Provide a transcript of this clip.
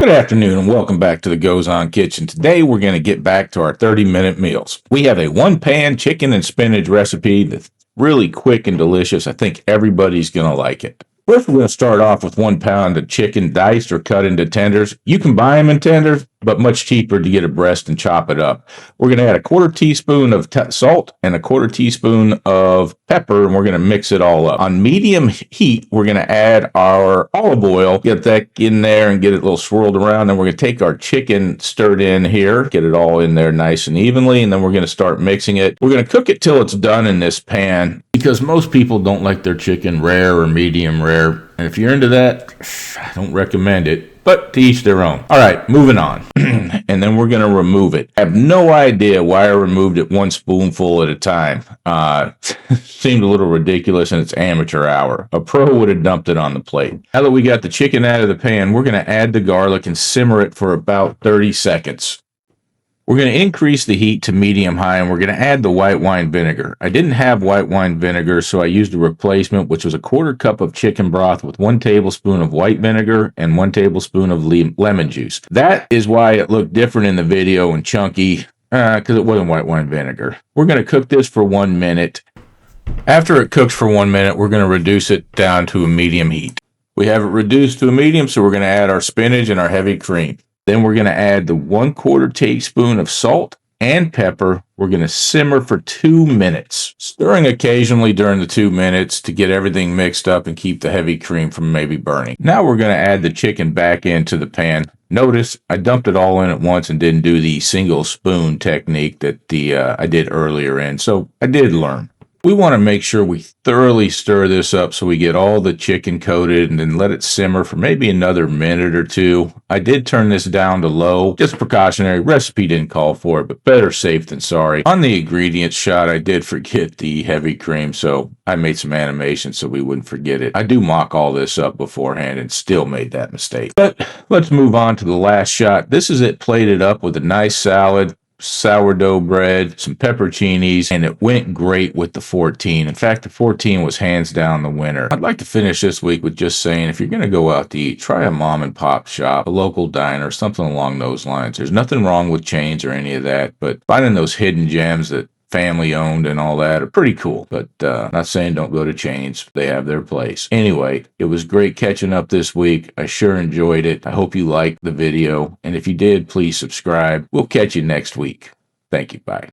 Good afternoon and welcome back to the Goes On Kitchen. Today we're going to get back to our 30-minute meals. We have a one-pan chicken and spinach recipe that's really quick and delicious. I think everybody's going to like it. First, we're going to start off with 1 pound of chicken diced or cut into tenders. You can buy them in tenders, but much cheaper to get a breast and chop it up. We're going to add a 1/4 teaspoon of salt and a 1/4 teaspoon of pepper, and we're going to mix it all up. On medium heat, we're going to add our olive oil, get that in there and get it a little swirled around. Then we're going to take our chicken stirred in here, get it all in there nice and evenly, and then we're going to start mixing it. We're going to cook it till it's done in this pan because most people don't like their chicken rare or medium rare. And if you're into that, I don't recommend it, but to each their own. All right, moving on. And then we're going to remove it. I have no idea why I removed it 1 spoonful at a time. Seemed a little ridiculous, and it's amateur hour. A pro would have dumped it on the plate. Now that we got the chicken out of the pan, we're going to add the garlic and simmer it for about 30 seconds. We're going to increase the heat to medium-high, and we're going to add the white wine vinegar. I didn't have white wine vinegar, so I used a replacement, which was a 1/4 cup of chicken broth with 1 tablespoon of white vinegar and 1 tablespoon of lemon juice. That is why it looked different in the video and chunky, because it wasn't white wine vinegar. We're going to cook this for 1 minute. After it cooks for 1 minute, we're going to reduce it down to a medium heat. We have it reduced to a medium, so we're going to add our spinach and our heavy cream. Then we're going to add the 1/4 teaspoon of salt and pepper. We're going to simmer for 2 minutes, stirring occasionally during the 2 minutes to get everything mixed up and keep the heavy cream from maybe burning. Now we're going to add the chicken back into the pan. Notice I dumped it all in at once and didn't do the single spoon technique that I did earlier in, so I did learn. We want to make sure we thoroughly stir this up so we get all the chicken coated and then let it simmer for maybe another minute or two. I did turn this down to low, just precautionary. Recipe didn't call for it, but better safe than sorry. On the ingredients shot, I did forget the heavy cream, so I made some animations so we wouldn't forget it. I do mock all this up beforehand and still made that mistake. But let's move on to the last shot. This is it plated up with a nice salad, sourdough bread, some pepperoncinis, and it went great with the 14. In fact, the 14 was hands down the winner. I'd like to finish this week with just saying, if you're going to go out to eat, try a mom and pop shop, a local diner, something along those lines. There's nothing wrong with chains or any of that, but finding those hidden gems that family owned and all that are pretty cool. But not saying don't go to chains. They have their place. Anyway, it was great catching up this week. I sure enjoyed it. I hope you liked the video. And if you did, please subscribe. We'll catch you next week. Thank you. Bye.